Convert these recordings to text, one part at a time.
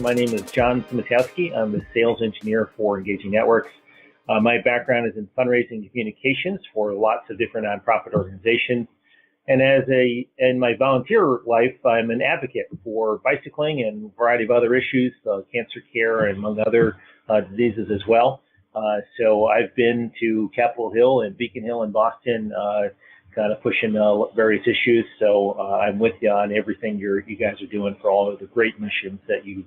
My name is John Simatowski. I'm the sales engineer for Engaging Networks. My background is in fundraising and communications for lots of different nonprofit organizations. And in my volunteer life, I'm an advocate for bicycling and a variety of other issues, cancer care, and among other diseases as well. So I've been to Capitol Hill and Beacon Hill in Boston, kind of pushing various issues. So I'm with you on everything you guys are doing for all of the great missions that you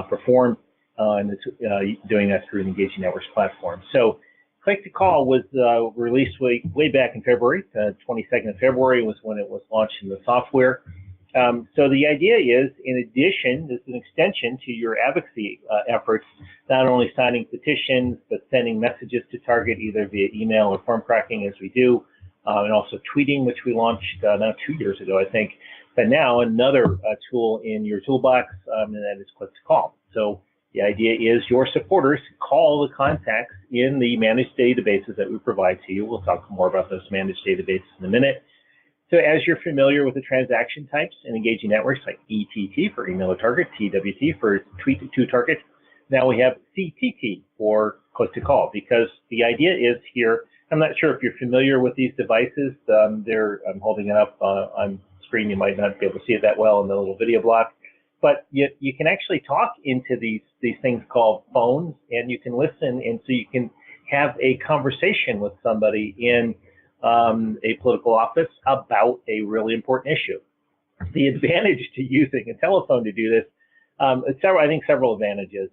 perform, and doing that through the Engaging Networks platform. So Click to Call was released way back in February. 22nd of February was when it was launched in the software. So the idea is, in addition, this is an extension to your advocacy efforts, not only signing petitions, but sending messages to target either via email or form cracking as we do, and also tweeting, which we launched now 2 years ago, I think. But now another tool in your toolbox, and that is Click to Call. So the idea is your supporters call the contacts in the managed databases that we provide to you. We'll talk more about those managed databases in a minute. So as you're familiar with the transaction types in Engaging Networks, like ETT for email to target, TWT for tweet to target, now we have CTT for Click to Call, because the idea is here, I'm not sure if you're familiar with these devices. I'm holding it up on screen. You might not be able to see it that well in the little video block, but you can actually talk into these things called phones, and you can listen, and so you can have a conversation with somebody in a political office about a really important issue. The advantage to using a telephone to do this, I think several advantages.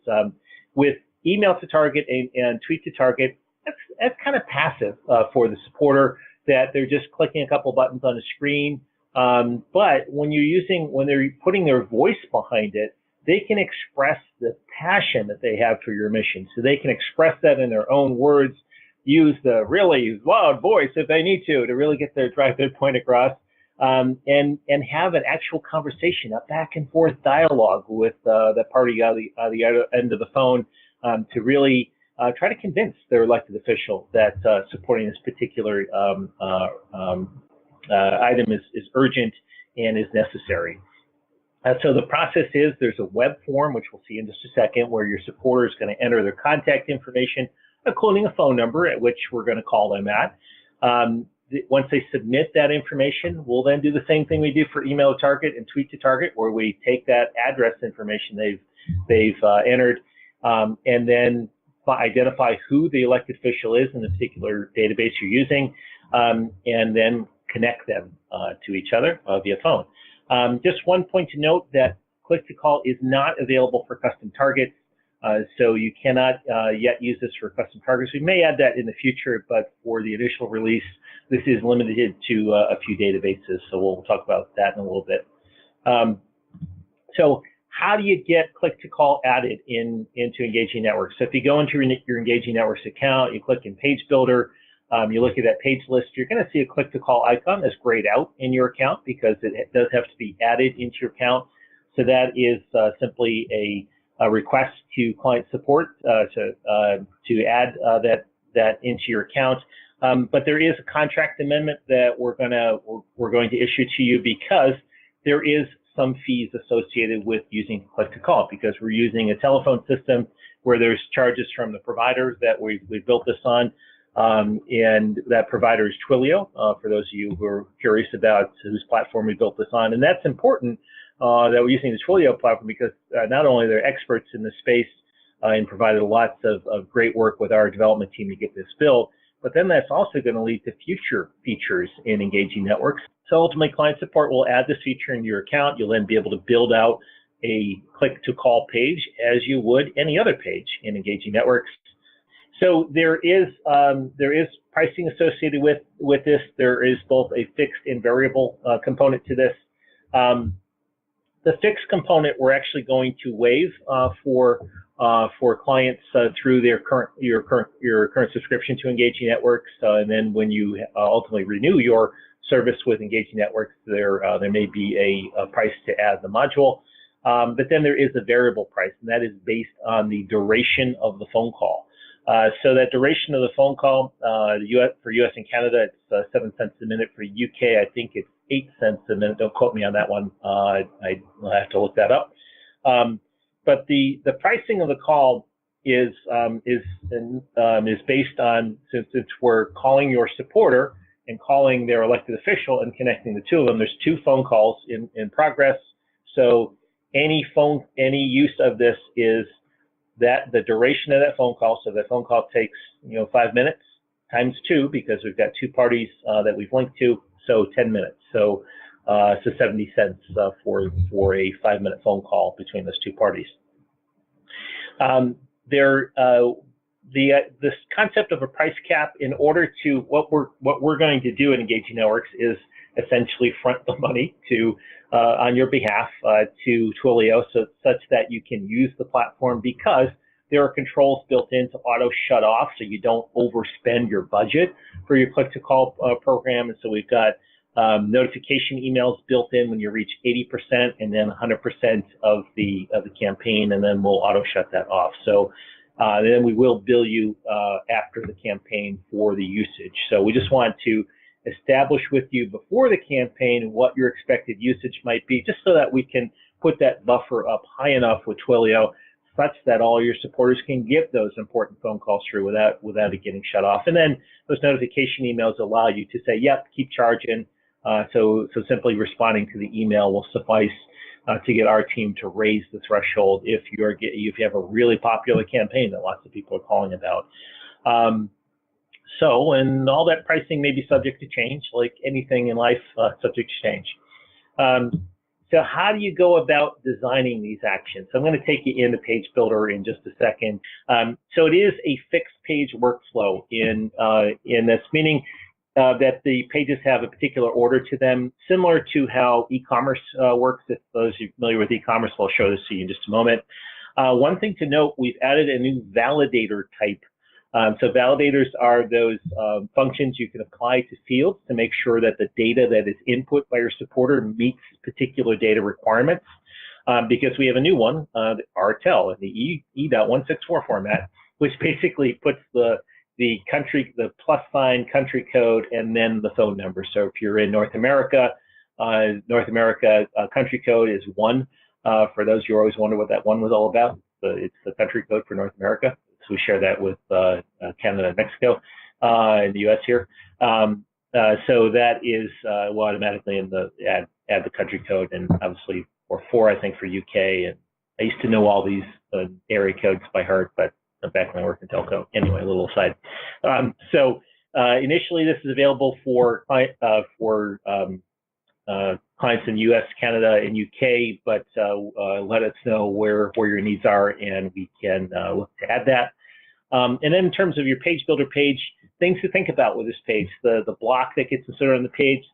With email to target and tweet to target, that's kind of passive for the supporter, that they're just clicking a couple buttons on a screen. But when they're putting their voice behind it, they can express the passion that they have for your mission. So they can express that in their own words, use the really loud voice if they need to really drive their point across, and have an actual conversation, a back and forth dialogue with the party on the other end of the phone, to really try to convince their elected official that supporting this particular item is urgent and is necessary. So the process is, there's a web form, which we'll see in just a second, where your supporter is going to enter their contact information, including a phone number at which we're going to call them at. Once they submit that information, we'll then do the same thing we do for email to target and tweet to target, where we take that address information they've entered, and then identify who the elected official is in the particular database you're using, and then connect them to each other via phone. Just one point to note, that Click to Call is not available for custom targets. So you cannot yet use this for custom targets. We may add that in the future, but for the initial release, this is limited to a few databases. So we'll talk about that in a little bit. So how do you get Click to Call added into Engaging Networks? So if you go into your Engaging Networks account, you click in Page Builder, you look at that page list, you're going to see a Click to Call icon that's grayed out in your account, because it does have to be added into your account. So that is simply a request to client support to add that into your account. But there is a contract amendment that we're going to issue to you, because there is some fees associated with using Click to Call, because we're using a telephone system where there's charges from the provider that we built this on, and that provider is Twilio, for those of you who are curious about whose platform we built this on. And that's important that we're using the Twilio platform, because not only they're experts in the space and provided lots of great work with our development team to get this built, but then that's also going to lead to future features in Engaging Networks. So ultimately, client support will add this feature into your account. You'll then be able to build out a Click to Call page as you would any other page in Engaging Networks. So there is pricing associated with this. There is both a fixed and variable component to this. The fixed component we're actually going to waive for clients through your current subscription to Engaging Networks, and then when you ultimately renew your service with Engaging Networks, there may be a price to add the module. But then there is a variable price, and that is based on the duration of the phone call. So that duration of the phone call, for US and Canada, it's 7 cents a minute. For UK, I think it's 8 cents a minute. Don't quote me on that one. I'll have to look that up. But the pricing of the call is based on, since we're calling your supporter and calling their elected official and connecting the two of them, there's 2 phone calls in progress. So any use of this is that the duration of that phone call. So that phone call takes 5 minutes times 2, because we've got 2 parties that we've linked to, so 10 minutes. So 70 cents for a 5-minute phone call between those 2 parties. This concept of a price cap, in order to what we're going to do in Engaging Networks is essentially front the money to on your behalf to Twilio, such that you can use the platform, because there are controls built in to auto shut off, so you don't overspend your budget for your click-to-call program. And so we've got notification emails built in when you reach 80% and then 100% of the campaign, and then we'll auto shut that off. So then we will bill you after the campaign for the usage. So we just want to establish with you before the campaign what your expected usage might be, just so that we can put that buffer up high enough with Twilio, such that all your supporters can get those important phone calls through without it getting shut off. And then those notification emails allow you to say, yep, keep charging. So simply responding to the email will suffice to get our team to raise the threshold if you have a really popular campaign that lots of people are calling about. And all that pricing may be subject to change, like anything in life, subject to change. So how do you go about designing these actions? So I'm going to take you into Page Builder in just a second. So it is a fixed page workflow in this, meaning that the pages have a particular order to them, similar to how e-commerce works. If those of you familiar with e-commerce, I'll show this to you in just a moment. One thing to note, we've added a new validator type. So validators are those functions you can apply to fields to make sure that the data that is input by your supporter meets particular data requirements. Because we have a new one, the RTEL, in the E.164 format, which basically puts the country, the +sign country code, and then the phone number. So if you're in North America country code is 1. For those who always wonder what that 1 was all about, it's the country code for North America. So we share that with Canada and Mexico in the US here. So that is will automatically add the country code, and obviously or 4, I think, for UK. And I used to know all these area codes by heart, but back when I worked in telco. Anyway, a little aside. Initially, this is available for clients in US, Canada, and UK, but let us know where your needs are, and we can look to add that. And then in terms of your Page Builder page, things to think about with this page: the block that gets inserted on the page,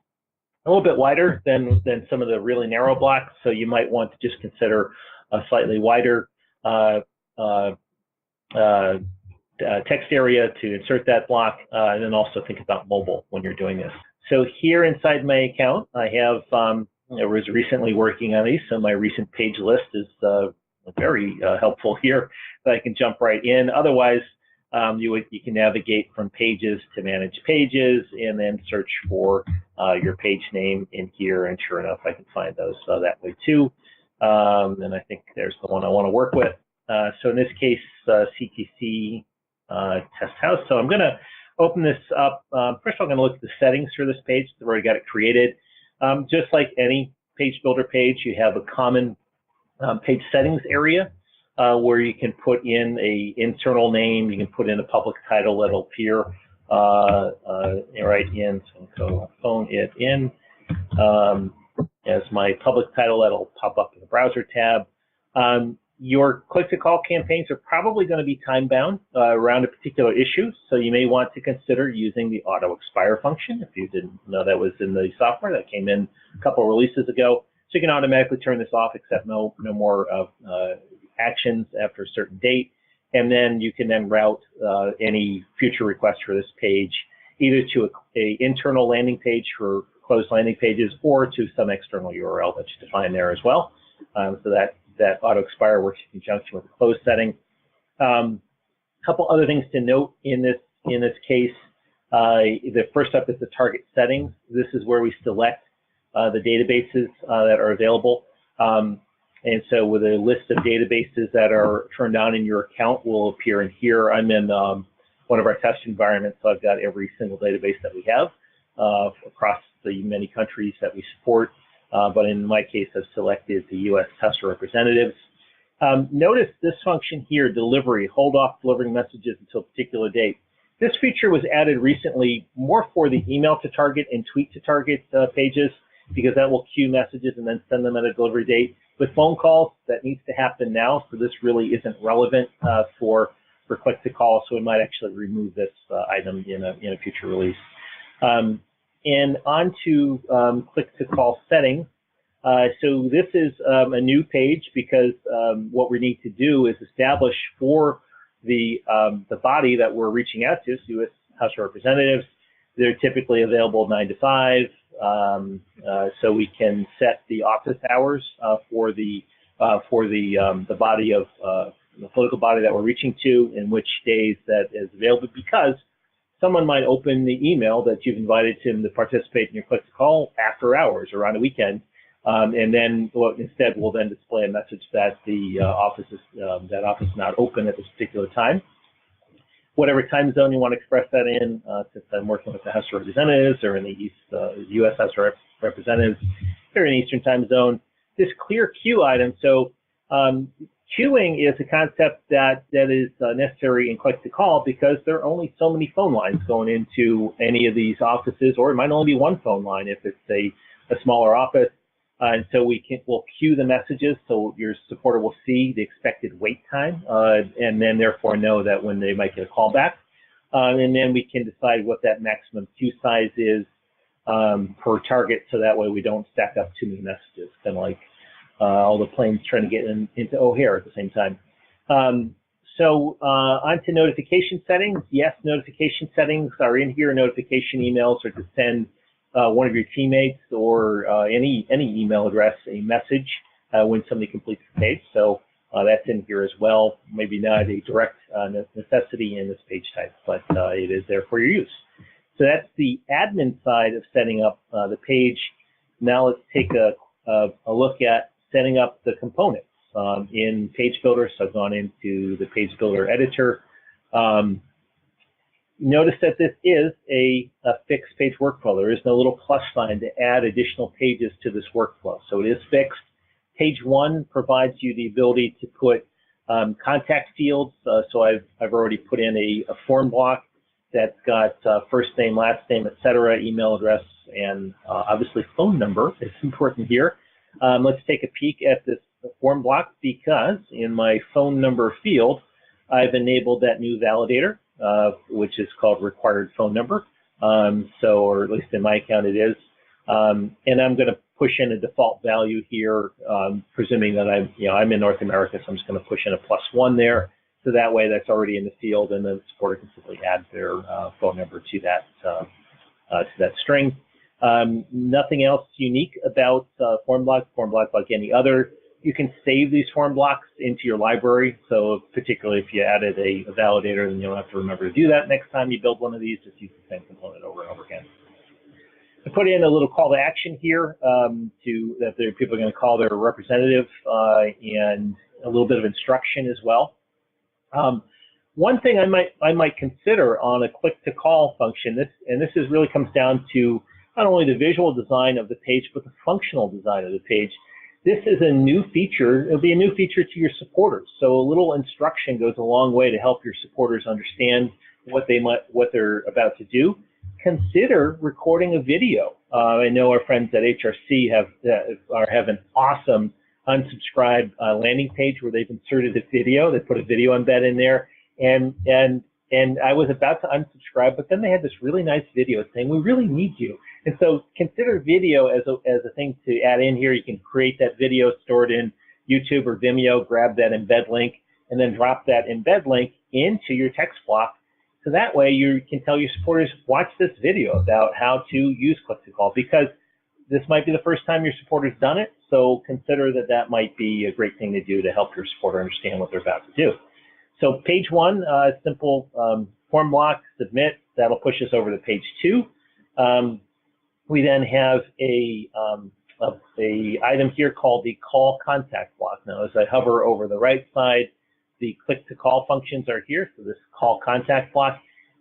a little bit wider than some of the really narrow blocks, so you might want to just consider a slightly wider text area to insert that block, and then also think about mobile when you're doing this. So here inside my account, I have, I was recently working on these, so my recent page list is very helpful here, that I can jump right in. Otherwise, you can navigate from pages to manage pages, and then search for your page name in here, and sure enough, I can find those that way too. And I think there's the one I want to work with. So in this case, CTC test house. So I'm going to open this up. First of all, I'm going to look at the settings for this page. I've already got it created. Just like any Page Builder page, you have a common page settings area where you can put in an internal name. You can put in a public title that'll appear right in. So phone it in as my public title. That'll pop up in the browser tab. Your click-to-call campaigns are probably going to be time-bound around a particular issue, so you may want to consider using the auto expire function if you didn't know that was in the software that came in a couple of releases ago. So you can automatically turn this off, except no more actions after a certain date, and then you can then route any future requests for this page either to a internal landing page for closed landing pages, or to some external URL that you define there as well. So that auto expire works in conjunction with the close setting. Couple other things to note in this case. The first up is the target settings. This is where we select the databases that are available. And so with a list of databases that are turned on in your account will appear in here. I'm in one of our test environments, so I've got every single database that we have across the many countries that we support. But in my case, I've selected the U.S. tester representatives. Notice this function here, delivery, hold off delivering messages until a particular date. This feature was added recently more for the email to target and tweet to target pages, because that will queue messages and then send them at a delivery date. With phone calls, that needs to happen now, so this really isn't relevant for click to call, so we might actually remove this item in a future release. And on to click to call settings. So this is a new page because what we need to do is establish for the body that we're reaching out to, so U.S. House of Representatives. They're typically available 9 to 5, so we can set the office hours for the body of the political body that we're reaching to, in which days that is available, because someone might open the email that you've invited them to participate in your click to call after hours or on a weekend, and then instead we'll then display a message that the office is not open at this particular time. Whatever time zone you want to express that in, since I'm working with the House of Representatives or in the East, U.S. House of Representatives, they're in Eastern time zone. This clear queue item, so queuing is a concept that is necessary in click to call because there are only so many phone lines going into any of these offices, or it might only be one phone line if it's a smaller office. And so we'll queue the messages so your supporter will see the expected wait time and then therefore know that when they might get a call back. And then we can decide what that maximum queue size is per target, so that way we don't stack up too many messages, kind of like all the planes trying to get into O'Hare at the same time. So on to notification settings. Yes, notification settings are in here. Notification emails are to send one of your teammates or any email address a message when somebody completes the page. So that's in here as well. Maybe not a direct necessity in this page type, but it is there for your use. So that's the admin side of setting up the page. Now let's take a look at setting up the components in Page Builder. So I've gone into the Page Builder editor. Notice that this is a fixed page workflow. There is no little plus sign to add additional pages to this workflow. So it is fixed. Page 1 provides you the ability to put contact fields. So I've already put in a form block that's got first name, last name, etc., email address, and obviously phone number is important here. Let's take a peek at this form block, because in my phone number field, I've enabled that new validator, which is called required phone number. Or at least in my account it is. And I'm going to push in a default value here, presuming that I'm in North America, so I'm just going to push in a +1 there. So that way that's already in the field, and then the supporter can simply add their phone number to that string. Nothing else unique about form block like any other. You can save these form blocks into your library. So particularly if you added a validator, then you don't have to remember to do that next time you build one of these. Just use the same component over and over again. I put in a little call to action here that people are going to call their representative and a little bit of instruction as well. One thing I might consider on a click to call function, this really comes down to not only the visual design of the page, but the functional design of the page. This is a new feature. It'll be a new feature to your supporters. So a little instruction goes a long way to help your supporters understand what they're about to do. Consider recording a video. I know our friends at HRC have an awesome unsubscribe landing page where they've inserted a video. They put a video embed in there, and I was about to unsubscribe, but then they had this really nice video saying, "We really need you." And so consider video as a thing to add in here. You can create that video, store it in YouTube or Vimeo, grab that embed link, and then drop that embed link into your text block. So that way you can tell your supporters, watch this video about how to use click to call, because this might be the first time your supporter's done it. So consider that might be a great thing to do to help your supporter understand what they're about to do. So page 1, simple form block, submit. That'll push us over to page 2. We then have a item here called the call contact block. Now, as I hover over the right side, the click to call functions are here. So this call contact block,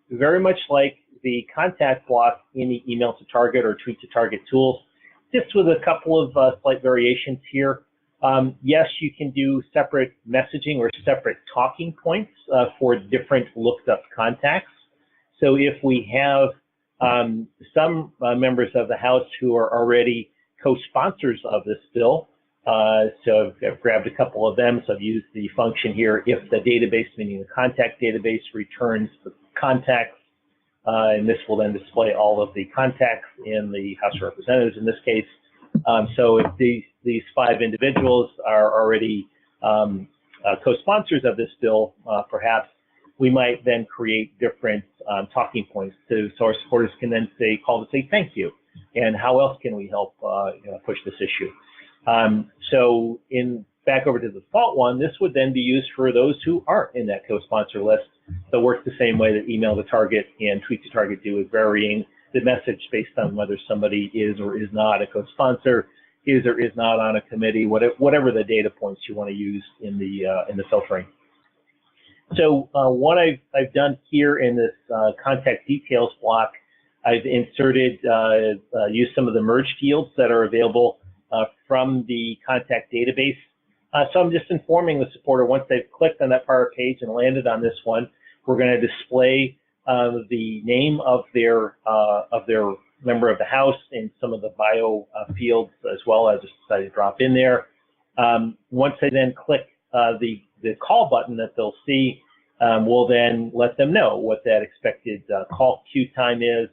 very much like the contact block in the email to target or tweet to target tools, just with a couple of slight variations here. Yes, you can do separate messaging or separate talking points for different looked up contacts. So if we have some members of the House who are already co-sponsors of this bill, so I've grabbed a couple of them. So I've used the function here, if the database, meaning the contact database, returns the contacts, and this will then display all of the contacts in the House of Representatives in this case. So if these 5 individuals are already co-sponsors of this bill, perhaps we might then create different talking points so our supporters can then call to say thank you, and how else can we help push this issue. So back over to the default one, this would then be used for those who aren't in that co-sponsor list. So it works the same way that email to target and tweet to target do, with varying the message based on whether somebody is or is not a co-sponsor, is or is not on a committee, whatever the data points you want to use in the filtering. So what I've done here in this contact details block, I've inserted, used some of the merge fields that are available from the contact database. So I'm just informing the supporter, once they've clicked on that prior page and landed on this one, we're going to display the name of their member of the House and some of the bio fields as well. I just decided to drop in there. Once they then click the call button that they'll see, we'll then let them know what that expected call queue time is.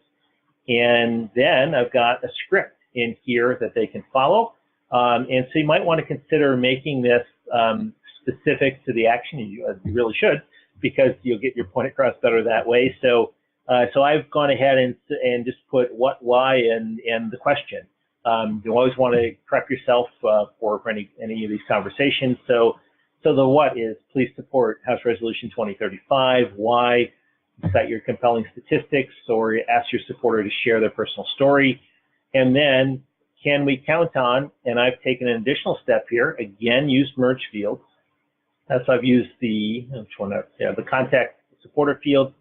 And then I've got a script in here that they can follow. And so you might want to consider making this specific to the action. You really should, because you'll get your point across better that way. So I've gone ahead and just put what, why, and the question. You always want to prep yourself for any of these conversations. So the what is, please support House Resolution 2035. Why? Cite your compelling statistics, or ask your supporter to share their personal story. And then, can we count on, and I've taken an additional step here, again, use merge fields. So I've used the contact supporter field.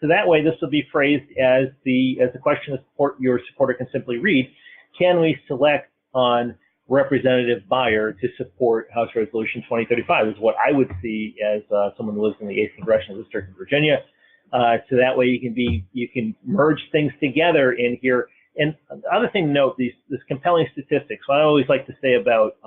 So that way, this will be phrased as the question your supporter can simply read. Can we select on Representative Buyer to support House Resolution 2035? Is what I would see as someone who lives in the 8th Congressional District of Virginia. So that way you can merge things together in here. And the other thing to note, this compelling statistics. What I always like to say about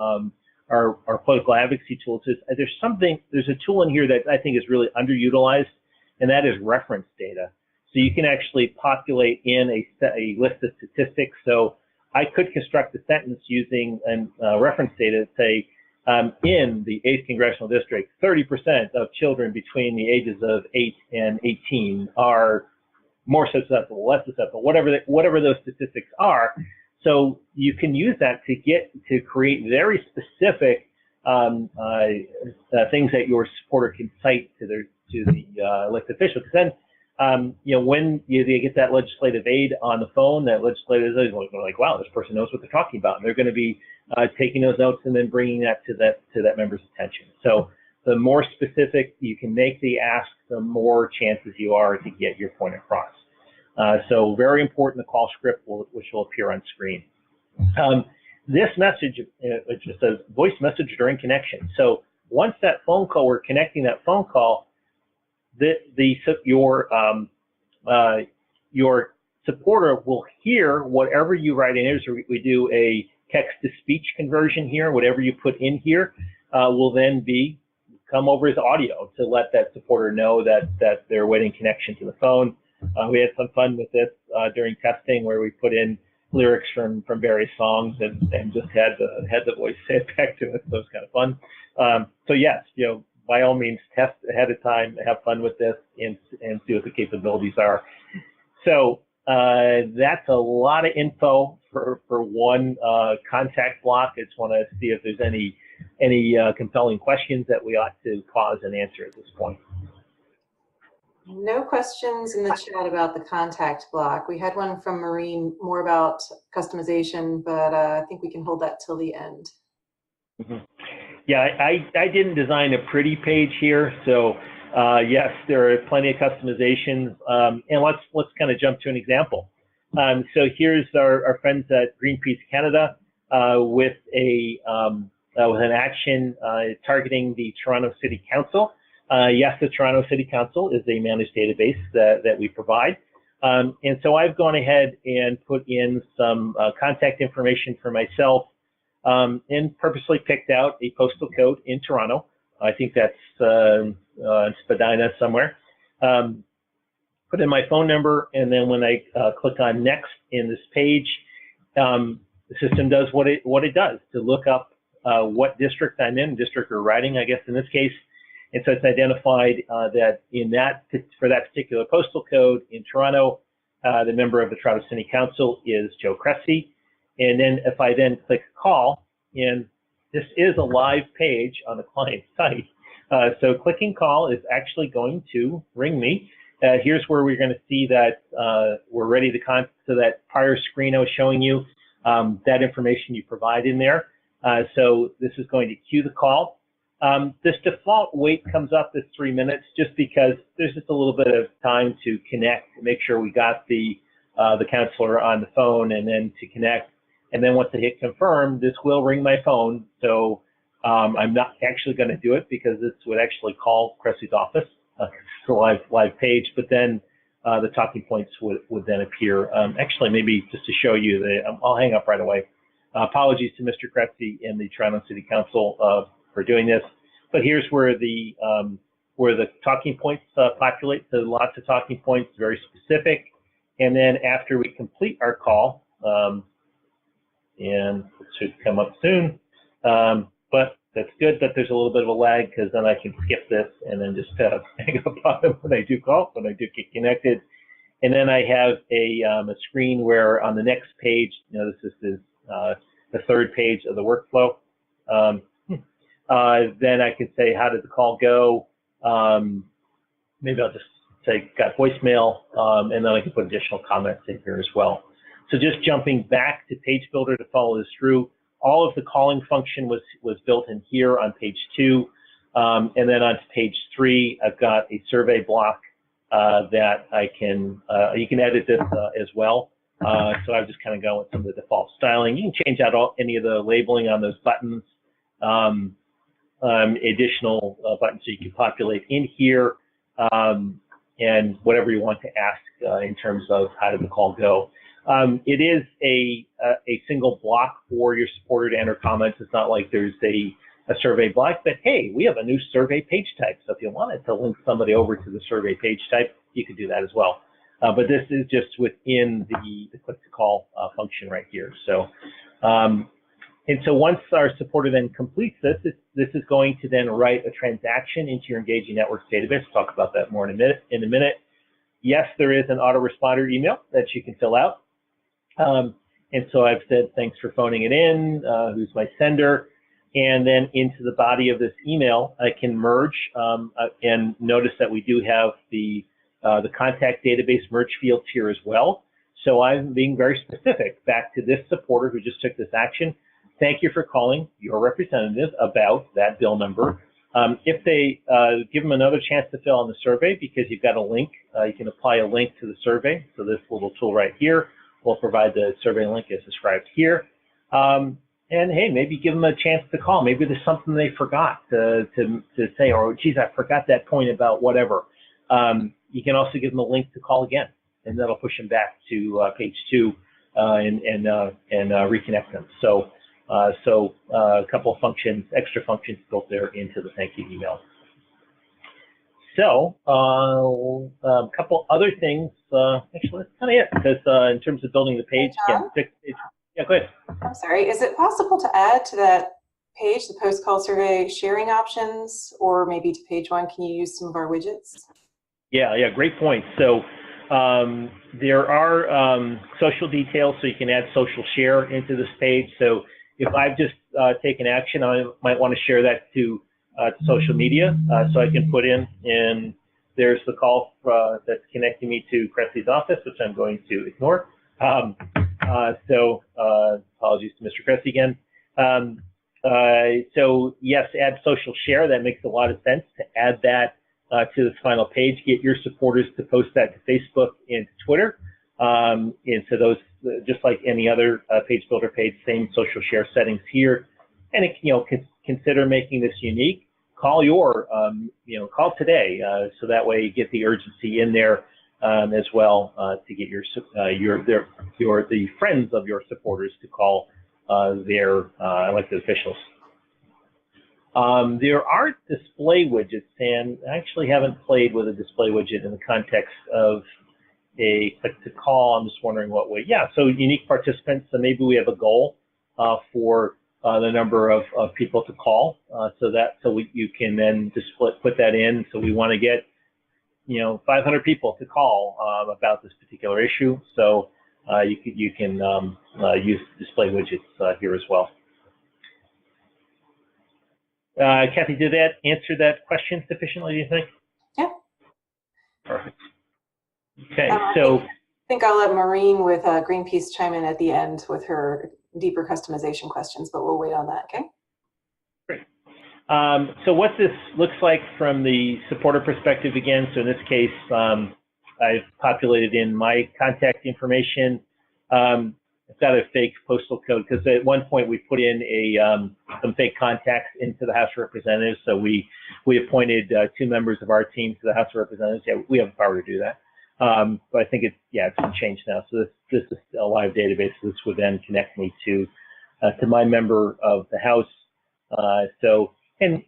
our political advocacy tools is there's a tool in here that I think is really underutilized, and that is reference data. So you can actually populate in a list of statistics. So I could construct a sentence using reference data to say, in the 8th Congressional District, 30% of children between the ages of 8 and 18 are more susceptible, less susceptible, whatever those statistics are. So you can use that to create very specific things that your supporter can cite to the elected official. Because then, when you get that legislative aide on the phone, that legislative aide is like, wow, this person knows what they're talking about, and they're going to be taking those notes and then bringing that to that member's attention. So the more specific you can make the ask, the more chances you are to get your point across. So very important, the call script, which will appear on screen. This message, it just says voice message during connection. So once that phone call, we're connecting that phone call, your supporter will hear whatever you write in here. So we do a text-to-speech conversion here. Whatever you put in here will then come over as audio to let that supporter know that they're awaiting connection to the phone. We had some fun with this during testing, where we put in lyrics from various songs and just had the voice say it back to us. So it was kind of fun. So yes, by all means, test ahead of time, have fun with this, and see what the capabilities are. So that's a lot of info for one contact block. I just want to see if there's any compelling questions that we ought to pause and answer at this point. No questions in the chat about the contact block. We had one from Maureen more about customization, but I think we can hold that till the end. Mm-hmm. Yeah, I didn't design a pretty page here, so yes, there are plenty of customizations, and let's kind of jump to an example. So here's our friends at Greenpeace Canada with an action targeting the Toronto City Council. Yes, the Toronto City Council is a managed database that we provide. And so I've gone ahead and put in some contact information for myself and purposely picked out a postal code in Toronto. I think that's Spadina somewhere. Put in my phone number, and then when I click on next in this page, the system does what it does to look up what district I'm in, district or riding, I guess in this case. And so it's identified that for that particular postal code in Toronto, the member of the Toronto City Council is Joe Cressy. And then if I then click call, and this is a live page on the client site, so clicking call is actually going to ring me. Here's where we're going to see that we're ready to so that prior screen I was showing you, that information you provide in there. So this is going to queue the call. This default wait comes up as 3 minutes just because there's just a little bit of time to connect, make sure we got the counselor on the phone, and then to connect. And then once I hit confirm, this will ring my phone. So I'm not actually going to do it because this would actually call Cressy's office. It's a live page, but then the talking points would then appear. Actually, maybe just to show you, I'll hang up right away. Apologies to Mr. Cressy and the Toronto City Council for doing this, but here's where the talking points populate. So lots of talking points, very specific. And then after we complete our call, and it should come up soon, but that's good that there's a little bit of a lag because then I can skip this and then just hang up on it when I do call, when I do get connected. And then I have a screen where on the next page, this is the third page of the workflow. Then I can say, how did the call go? Maybe I'll just say, got voicemail, and then I can put additional comments in here as well. So just jumping back to Page Builder to follow this through, all of the calling function was built in here on page 2. And then on page 3, I've got a survey block that I can, you can edit this as well. So I've just kind of gone with some of the default styling. You can change out any of the labeling on those buttons, additional buttons so you can populate in here, and whatever you want to ask in terms of how did the call go. It is a single block for your supporter to enter comments. It's not like there's a survey block, but hey, we have a new survey page type. So if you wanted to link somebody over to the survey page type, you could do that as well. But this is just within the click to call function right here. So, and so once our supporter then completes this is going to then write a transaction into your Engaging Networks database. We'll talk about that more in a minute. Yes, there is an autoresponder email that you can fill out. And so I've said, thanks for phoning it in, who's my sender, and then into the body of this email, I can merge, and notice that we do have the contact database merge fields here as well. So I'm being very specific back to this supporter who just took this action. Thank you for calling your representative about that bill number. If they give them another chance to fill in the survey because you've got a link, you can apply a link to the survey. So this little tool right here will provide the survey link as described here. And hey, maybe give them a chance to call. Maybe there's something they forgot to say, or geez, I forgot that point about whatever. You can also give them a link to call again, and that'll push them back to page 2 and reconnect them. So a couple of functions, extra functions built there into the thank you email. So a couple other things. Actually, that's kind of it. Because in terms of building the page, again, yeah, go ahead. I'm sorry. Is it possible to add to that page the post-call survey sharing options, or maybe to page 1? Can you use some of our widgets? Yeah, great point. So there are social details, so you can add social share into this page. So if I've just taken action, I might want to share that to social media. So I can put in there's the call that's connecting me to Cressy's office, which I'm going to ignore. So apologies to Mr. Cressy again. So yes, add social share. That makes a lot of sense to add that to this final page. Get your supporters to post that to Facebook and to Twitter. And so those, just like any other page builder page, same social share settings here. And consider making this unique. Call call today, so that way you get the urgency in there as well to get the friends of your supporters to call their elected officials. There are display widgets, and I actually haven't played with a display widget in the context of a click to call. I'm just wondering what way. Yeah, so unique participants. So maybe we have a goal for the number of people to call, you can then just put that in. So we want to get 500 people to call about this particular issue. So you can use display widgets here as well. Kathy, did that answer that question sufficiently, do you think? Yeah. Perfect. Okay, so I think I'll let Maureen with Greenpeace chime in at the end with her deeper customization questions, but we'll wait on that, okay? Great. So what this looks like from the supporter perspective again, so in this case, I've populated in my contact information. I've got a fake postal code because at one point we put in some fake contacts into the House of Representatives. So we appointed 2 members of our team to the House of Representatives. Yeah, we have the power to do that. But I think it's been changed now. So this is a live database. This would then connect me to my member of the House. And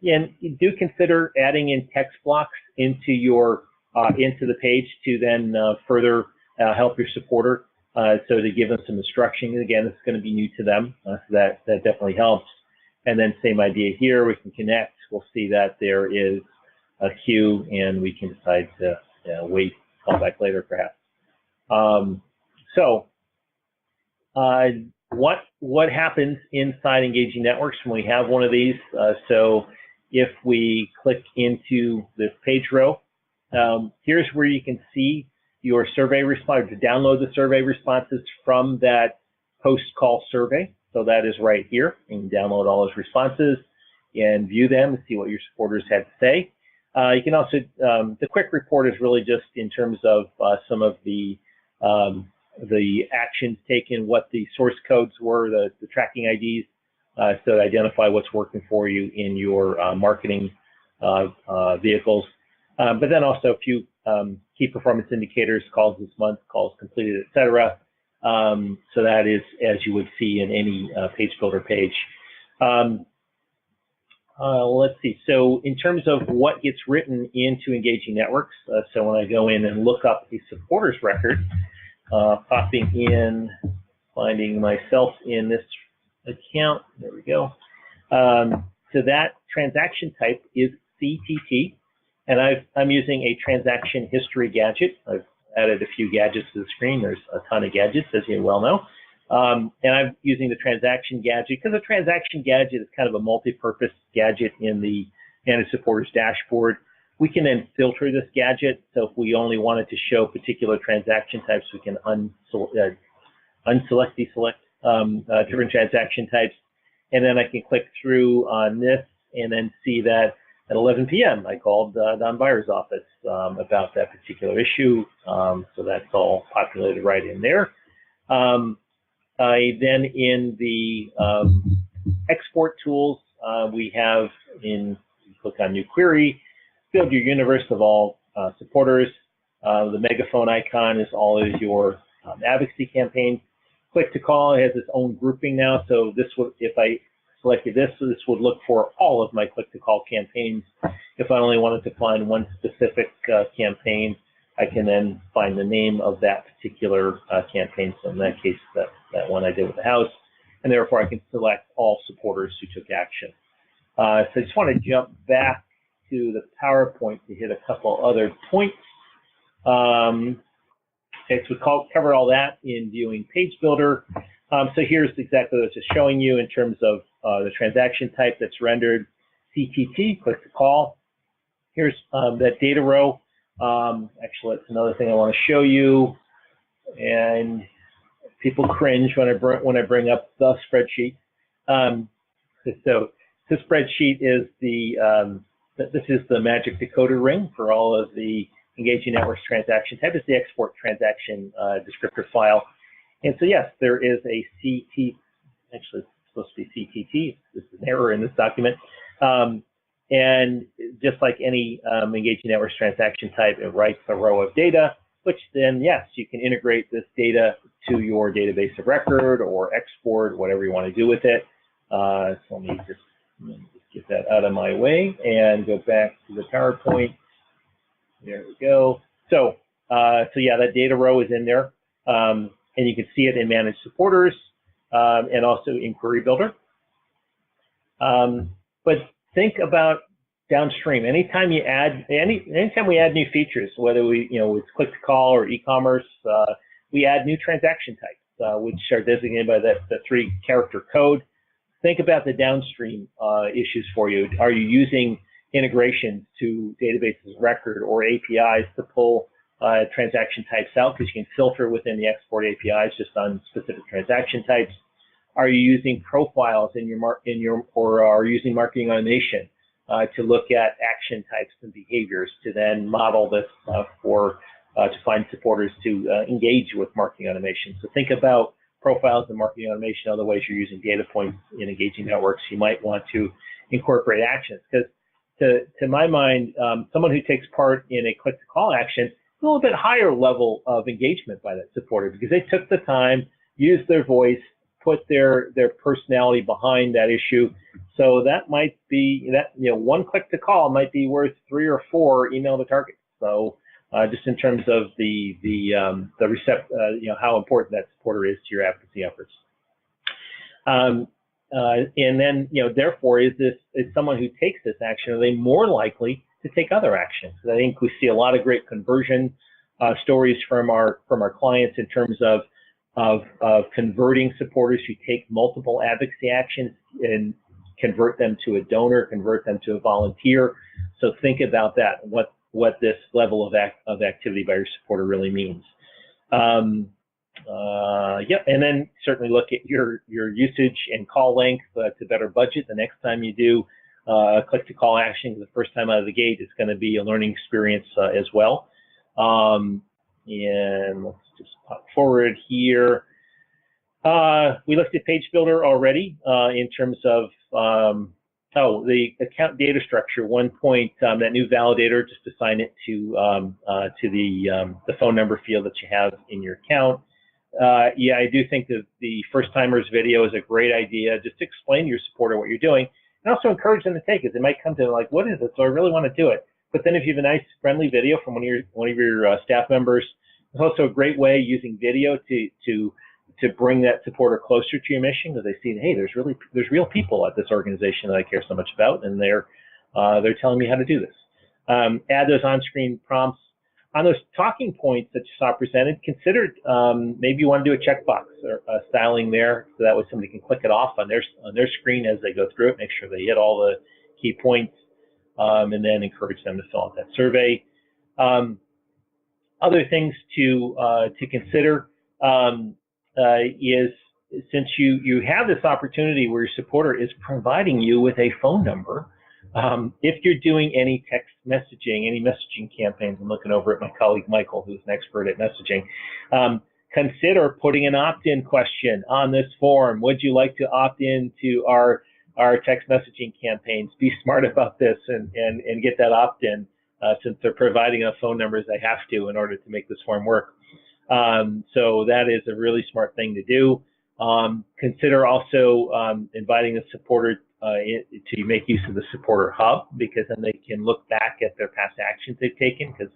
do consider adding in text blocks into the page to then further help your supporter. So to give them some instruction. Again, it's going to be new to them, so that definitely helps. And then same idea here. We can connect. We'll see that there is a queue, and we can decide to wait. Call back later, perhaps. What happens inside Engaging Networks when we have one of these? So if we click into this page row, here's where you can see your survey response, to download the survey responses from that post-call survey. So that is right here. You can download all those responses and view them and see what your supporters had to say. You can also, the quick report is really just in terms of some of the actions taken, what the source codes were, the tracking IDs, so to identify what's working for you in your marketing vehicles. But then also a few key performance indicators, calls this month, calls completed, et cetera. So that is as you would see in any page builder page. Let's see. So in terms of what gets written into Engaging Networks, so when I go in and look up a supporters record, popping in, finding myself in this account, there we go. So that transaction type is CTT, and I'm using a transaction history gadget. I've added a few gadgets to the screen. There's a ton of gadgets, as you well know. And I'm using the transaction gadget because the transaction gadget is kind of a multi-purpose gadget in the Managed Supporters dashboard. We can then filter this gadget. So if we only wanted to show particular transaction types, we can deselect different transaction types. And then I can click through on this and then see that at 11 p.m. I called Don Byer's office about that particular issue. So that's all populated right in there. Then in the export tools, we have click on New Query, build your universe of all supporters. The megaphone icon is all of your advocacy campaigns. Click to call, it has its own grouping now. So this would, if I selected this would look for all of my click to call campaigns. If I only wanted to find one specific campaign, I can then find the name of that particular campaign. So in that case, that one I did with the House, and therefore I can select all supporters who took action. So I just want to jump back to the PowerPoint to hit a couple other points. Okay, so we covered all that in viewing Page Builder. So here's exactly what I was just showing you in terms of the transaction type that's rendered CTT, click to call. Here's that data row. Actually, that's another thing I want to show you. And people cringe when I bring up the spreadsheet. So this spreadsheet is this is the magic decoder ring for all of the engaging networks transaction type. It's the export transaction descriptor file. And so yes, there is a CT, actually it's supposed to be CTT. This is an error in this document. And just like any engaging networks transaction type, it writes a row of data, which then, yes, you can integrate this data to your database of record or export, whatever you want to do with it. So let me just get that out of my way and go back to the PowerPoint. There we go. So yeah, that data row is in there, and you can see it in Manage Supporters and also in Query Builder. But think about downstream. Anytime you add anytime we add new features, whether it's click to call or e-commerce, we add new transaction types, which are designated by the 3-character code. Think about the downstream issues for you. Are you using integrations to databases of record or APIs to pull transaction types out, because you can filter within the export APIs just on specific transaction types? Are you using profiles or are you using marketing automation to look at action types and behaviors to then model this to find supporters to engage with marketing automation? So think about profiles and marketing automation, other ways you're using data points in engaging networks. You might want to incorporate actions, because to my mind, someone who takes part in a click-to-call action is a little bit higher level of engagement by that supporter, because they took the time, used their voice, put their personality behind that issue. So that might be one click to call might be worth 3 or 4 email to target. So just in terms of how important that supporter is to your advocacy efforts. And then therefore, is someone who takes this action, are they more likely to take other actions? I think we see a lot of great conversion stories from our clients in terms of converting supporters who take multiple advocacy actions and convert them to a donor, convert them to a volunteer. So think about that, what this level of activity by your supporter really means. And then certainly look at your usage and call length to better budget the next time you do a click-to-call action. The first time out of the gate, it's going to be a learning experience as well. And let's just pop forward here. We looked at Page Builder already in terms of the account data structure. One point, that new validator, just assign it to the phone number field that you have in your account. Yeah, I do think that the first timers video is a great idea. Just explain to your supporter what you're doing, and also encourage them to take it. They might come to like, what is it? So I really want to do it. But then if you have a nice friendly video from one of your staff members, it's also a great way using video to bring that supporter closer to your mission, because they see, hey, there's real people at this organization that I care so much about, and they're telling me how to do this. Add those on-screen prompts. On those talking points that you saw presented, consider maybe you want to do a checkbox or styling there, so that way somebody can click it off on their screen as they go through it, make sure they hit all the key points, and then encourage them to fill out that survey. Other things to consider is, since you have this opportunity where your supporter is providing you with a phone number, if you're doing any text messaging, any messaging campaigns, I'm looking over at my colleague Michael, who's an expert at messaging, consider putting an opt-in question on this form. Would you like to opt in to our text messaging campaigns? Be smart about this and get that opt-in, since they're providing us phone numbers, they have to in order to make this form work. So that is a really smart thing to do. Consider also inviting the supporter to make use of the supporter hub, because then they can look back at their past actions they've taken, because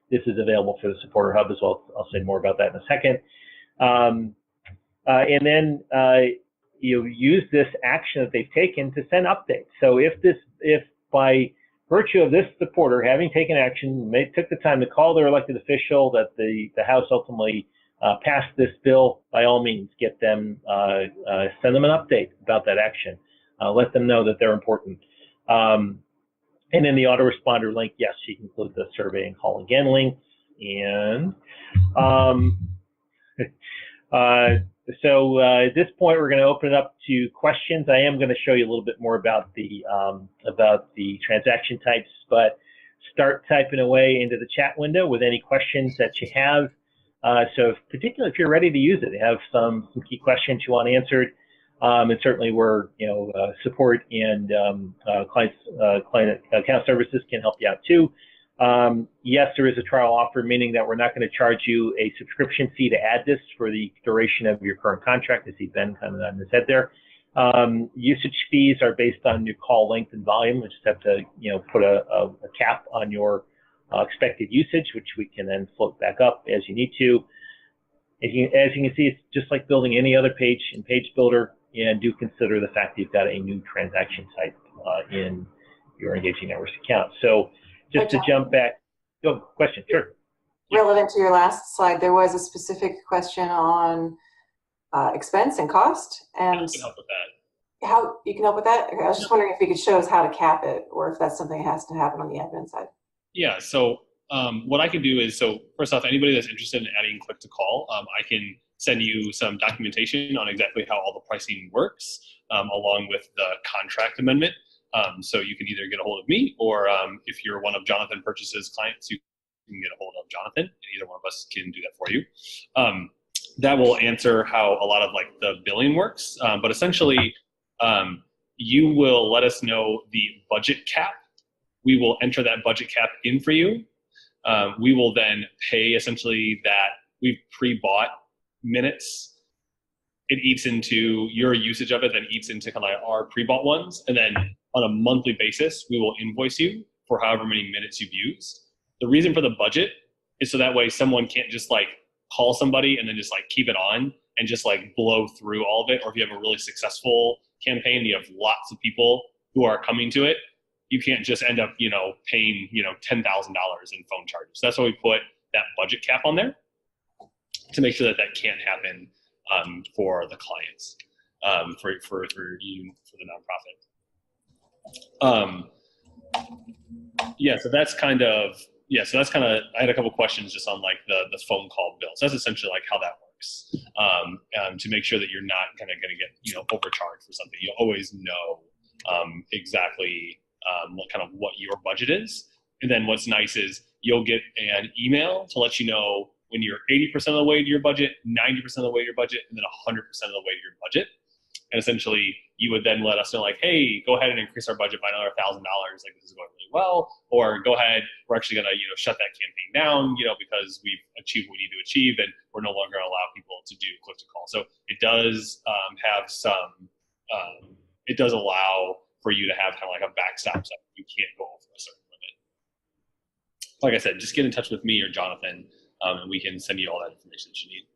this is available for the supporter hub as well. I'll say more about that in a second. And then you use this action that they've taken to send updates. So if by virtue of this supporter having taken action, they took the time to call their elected official that the House ultimately passed this bill, by all means, get them, send them an update about that action. Let them know that they're important. And then the autoresponder link, yes, you can include the survey and call again link. And at this point, we're going to open it up to questions. I am going to show you a little bit more about the transaction types, but start typing away into the chat window with any questions that you have. So particularly if you're ready to use it, have some key questions you want answered. And certainly we're, support and client account services can help you out too. Yes, there is a trial offer, meaning that we're not going to charge you a subscription fee to add this for the duration of your current contract. I see Ben kind of on his head there. Usage fees are based on your call length and volume. We just have to, put a cap on your expected usage, which we can then float back up as you need to. As you can see, it's just like building any other page in Page Builder, and do consider the fact that you've got a new transaction type in your Engaging Networks account. So just to jump back, question, sure. Relevant to your last slide, there was a specific question on expense and cost, and I can help with that. How you can help with that? Okay, I was just wondering if you could show us how to cap it, or if that's something that has to happen on the admin side. Yeah, so what I can do is, so first off, anybody that's interested in adding click to call, I can send you some documentation on exactly how all the pricing works, along with the contract amendment. So you can either get a hold of me, or if you're one of Jonathan Purchase's clients, you can get a hold of Jonathan, and either one of us can do that for you. That will answer how a lot of like the billing works, but essentially you will let us know the budget cap. We will enter that budget cap in for you. We will then pay essentially that we've pre-bought minutes. It eats into your usage of it, then eats into kind of like our pre-bought ones. And then on a monthly basis, we will invoice you for however many minutes you've used. The reason for the budget is so that way someone can't just like call somebody and then just like keep it on and just like blow through all of it. Or if you have a really successful campaign, you have lots of people who are coming to it, you can't just end up, paying, $10,000 in phone charges. That's why we put that budget cap on there, to make sure that that can't happen for the clients, for you, for the nonprofit. So that's kind of, I had a couple questions just on like the phone call bill. So that's essentially like how that works, to make sure that you're not kind of going to get, overcharged for something. You always know exactly what your budget is. And then what's nice is you'll get an email to let you know when you're 80% of the way to your budget, 90% of the way to your budget, and then 100% of the way to your budget. And essentially, you would then let us know, like, hey, go ahead and increase our budget by another $1,000. Like, this is going really well. Or go ahead, we're actually going to, shut that campaign down, because we've achieved what we need to achieve, and we're no longer going to allow people to do click to call. So it does have some, it does allow for you to have kind of like a backstop, so you can't go over a certain limit. Like I said, just get in touch with me or Jonathan, and we can send you all that information that you need.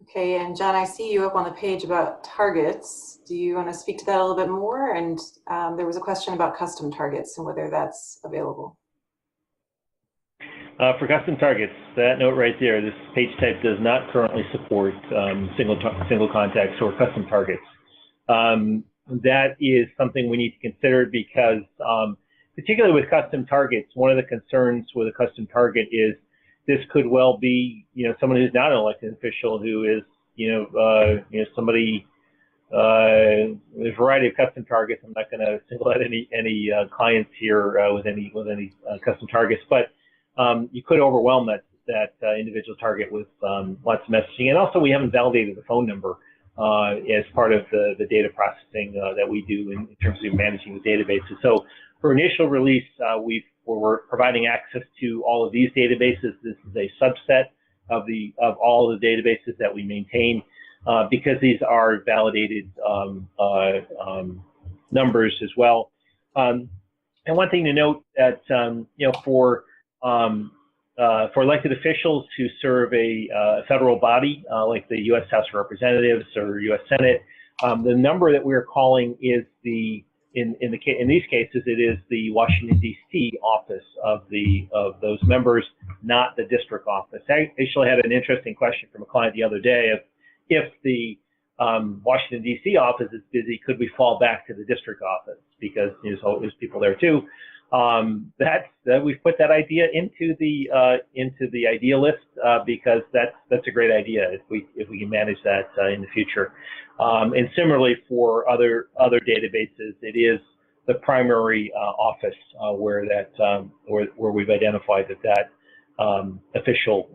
Okay, and John, I see you up on the page about targets. Do you want to speak to that a little bit more? And there was a question about custom targets and whether that's available. For custom targets, that note right there, this page type does not currently support single contacts or custom targets. That is something we need to consider because particularly with custom targets, one of the concerns with a custom target is this could well be, someone who's not an elected official who is, somebody. There's a variety of custom targets. I'm not going to single out any clients here with any custom targets, but you could overwhelm that individual target with lots of messaging. And also, we haven't validated the phone number as part of the data processing that we do in terms of managing the databases. So for initial release, we're providing access to all of these databases. This is a subset of all of the databases that we maintain because these are validated numbers as well. And one thing to note that for elected officials who serve a federal body like the U.S. House of Representatives or U.S. Senate, the number that we're calling is in these cases, it is the Washington, D.C. office of those members, not the district office. I actually had an interesting question from a client the other day of if the Washington, D.C. office is busy. Could we fall back to the district office? Because there's people there too. We've put that idea into the idea list because that's a great idea if we can manage that in the future. And similarly for other databases, it is the primary office where we've identified that official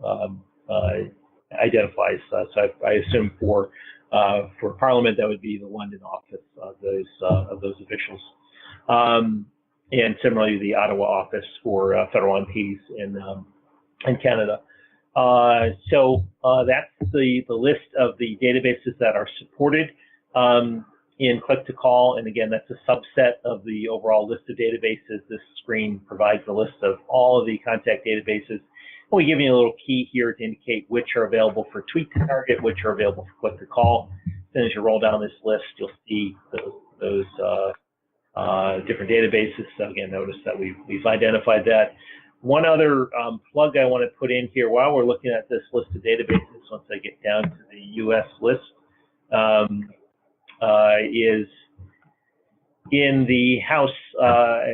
identifies. So I assume for Parliament that would be the London office of those officials. And similarly, the Ottawa office for federal MPs in Canada. So that's the list of the databases that are supported in Click-to-Call. And again, that's a subset of the overall list of databases. This screen provides a list of all of the contact databases. And we give you a little key here to indicate which are available for Tweet to Target, which are available for Click-to-Call. Then as you roll down this list, you'll see those different databases. So again, notice that we've identified that. One other plug I want to put in here while we're looking at this list of databases, once I get down to the U.S. list, is in the House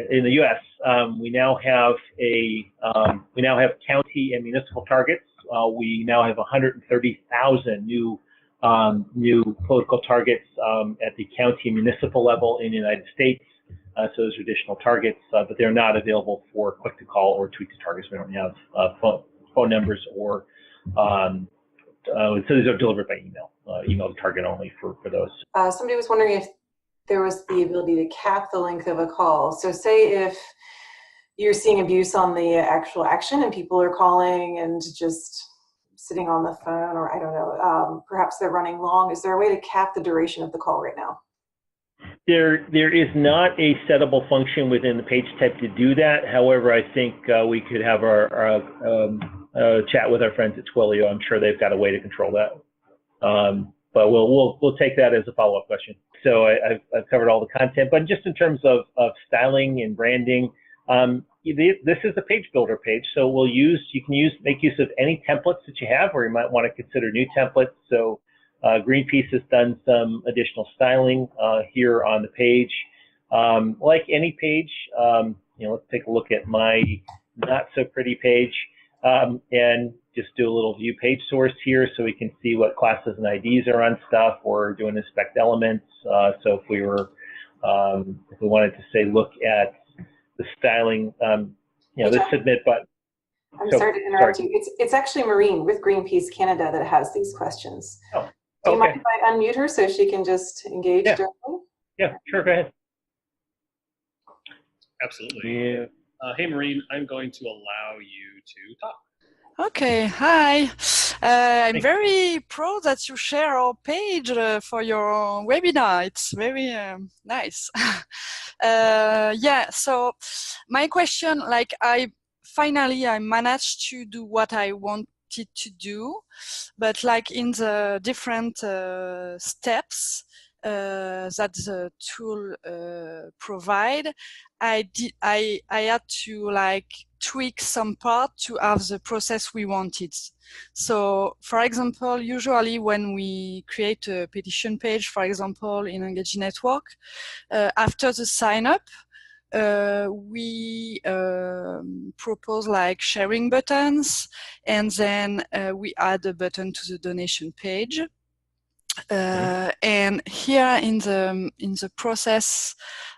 in the U.S. We now have county and municipal targets. We now have 130,000 new political targets at the county and municipal level in the United States. So those are additional targets, but they're not available for Click-to-Call or Tweet-to-Targets. We don't have phone numbers or so these are delivered by email to target only for those. Somebody was wondering if there was the ability to cap the length of a call. So say if you're seeing abuse on the actual action and people are calling and just sitting on the phone, or I don't know, perhaps they're running long. Is there a way to cap the duration of the call right now? There is not a settable function within the page type to do that. However, I think we could have our chat with our friends at Twilio. I'm sure they've got a way to control that. But we'll take that as a follow-up question. So I've covered all the content, but just in terms of styling and branding, this is a page builder page. So you can make use of any templates that you have, or you might want to consider new templates. So Greenpeace has done some additional styling here on the page. Like any page, let's take a look at my not so pretty page and just do a little view page source here so we can see what classes and IDs are on stuff. We're doing inspect elements. So if we wanted to say look at the styling, the submit button. I'm sorry to interrupt you. It's actually Maureen with Greenpeace Canada that has these questions. Oh. Do you mind if I unmute her so she can just engage directly? Yeah, sure, go ahead. Absolutely. Yeah. Hey, Maureen, I'm going to allow you to talk. Okay, hi. I'm very proud that you share our page for your webinar. It's very nice. Yeah, so my question, I managed to do what I wanted to do, but in the different steps that the tool provide, I had to tweak some part to have the process we wanted. So for example, usually when we create a petition page, for example, in Engage Network, after the sign up, we propose sharing buttons, and then we add a button to the donation page. And here in the process,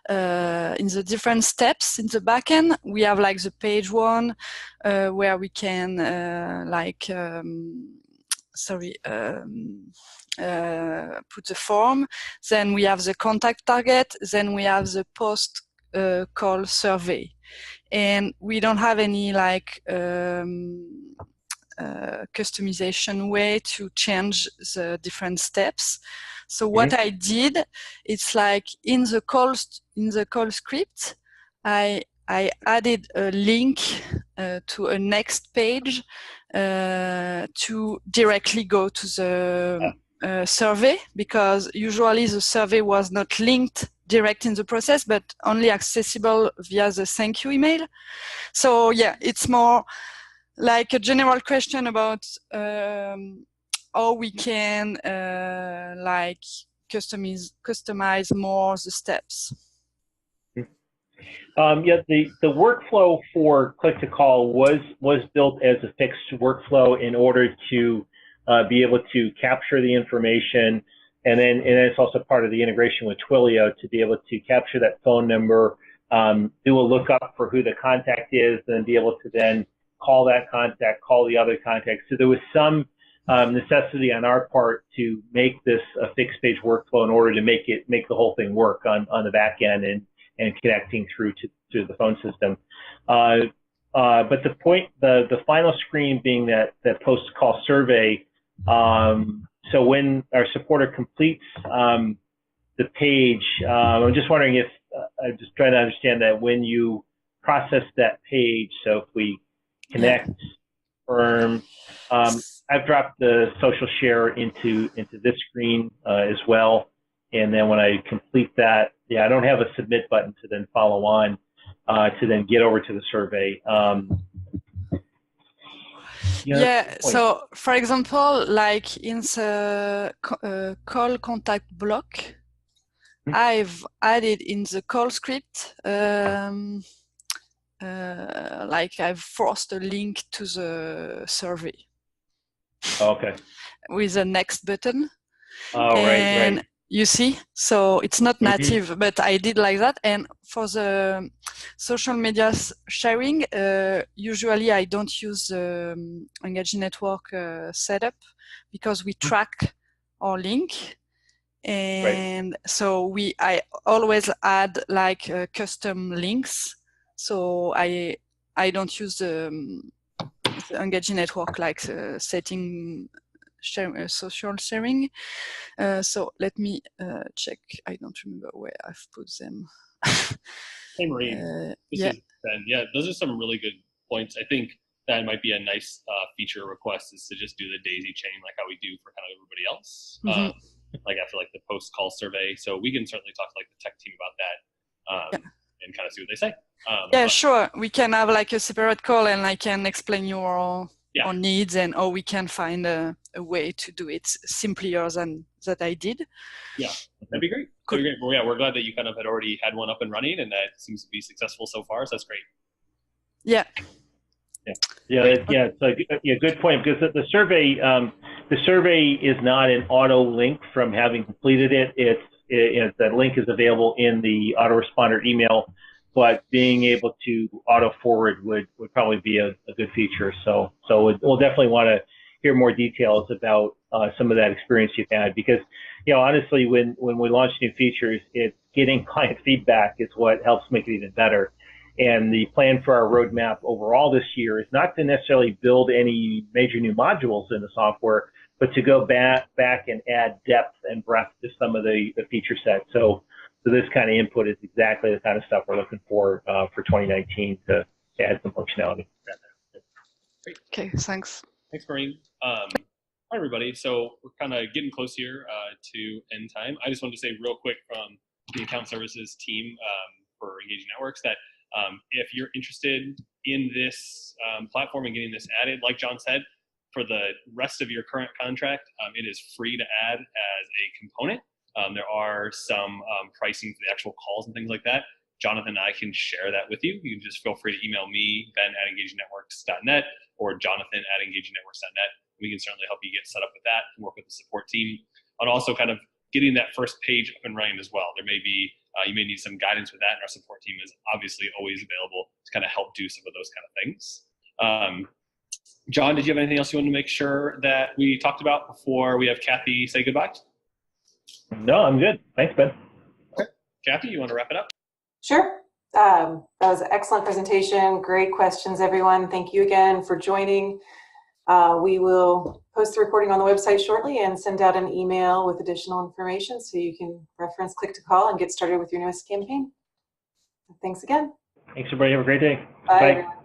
in the different steps in the backend, we have the page one where we can put the form. Then we have the contact target. Then we have the post call survey, and we don't have any customization way to change the different steps. So what I did, it's in the call script, I added a link to a next page to directly go to the survey, because usually the survey was not linked direct in the process, but only accessible via the thank you email. So yeah, it's more a general question about how we can like customize more the steps. Yeah, the workflow for click to call was built as a fixed workflow in order to be able to capture the information, and it's also part of the integration with Twilio to be able to capture that phone number, do a lookup for who the contact is, then be able to then call that contact, call the other contact. So there was some necessity on our part to make this a fixed page workflow in order to make the whole thing work on the back end and connecting through to the phone system. But the final screen being that post-call survey, so when our supporter completes the page, I'm just wondering if, I'm just trying to understand that when you process that page, so if we connect, confirm, I've dropped the social share into this screen as well. And then when I complete that, I don't have a submit button to then follow on to then get over to the survey. So for example, like in the call contact block, I've added in the call script, like I've forced a link to the survey. Okay. With the next button. Oh, right. You see, so it's not native, but I did like that. And for the social media sharing, usually I don't use Engage Network setup because we track our link. And so I always add like custom links. So I don't use the Engage Network like setting social sharing. So let me check. I don't remember where I've put them. Hey, Maureen. This is Ben. Yeah, those are some really good points. I think that might be a nice feature request is to just do the daisy chain like how we do for kind of everybody else. Like after like the post-call survey. So we can certainly talk to like the tech team about that and kind of see what they say. Sure. We can have like a separate call and I can explain your needs and how we can find a way to do it simpler than that I did. Yeah, that'd be great. Cool. That'd be great. Well, yeah, we're glad that you kind of had already had one up and running and that seems to be successful so far. So that's great. Yeah. It's a good point because the survey is not an auto link from having completed it. That link is available in the autoresponder email, but being able to auto forward would probably be a good feature. So we'll definitely want to hear more details about some of that experience you've had because honestly when we launch new features, it's getting client feedback is what helps make it even better. And the plan for our roadmap overall this year is not to necessarily build any major new modules in the software, but to go back and add depth and breadth to some of the feature sets. So this kind of input is exactly the kind of stuff we're looking for 2019 to add some functionality. Great. Okay, thanks. Thanks, Maureen. Hi, everybody. So we're kind of getting close here to end time. I just wanted to say real quick from the account services team for Engaging Networks that if you're interested in this platform and getting this added, like John said, for the rest of your current contract, it is free to add as a component. There are some pricing for the actual calls and things like that. Jonathan and I can share that with you. You can just feel free to email me, ben@engagingnetworks.net, or jonathan@engagingnetworks.net. We can certainly help you get set up with that and work with the support team on also kind of getting that first page up and running as well. There may be, you may need some guidance with that, and our support team is obviously always available to kind of help do some of those kind of things. John, did you have anything else you wanted to make sure that we talked about before we have Kathy say goodbye? No, I'm good. Thanks, Ben. Okay. Kathy, you want to wrap it up? Sure. That was an excellent presentation. Great questions, everyone. Thank you again for joining. We will post the recording on the website shortly and send out an email with additional information so you can reference Click to Call and get started with your newest campaign. Thanks again. Thanks, everybody. Have a great day. Bye. Everyone.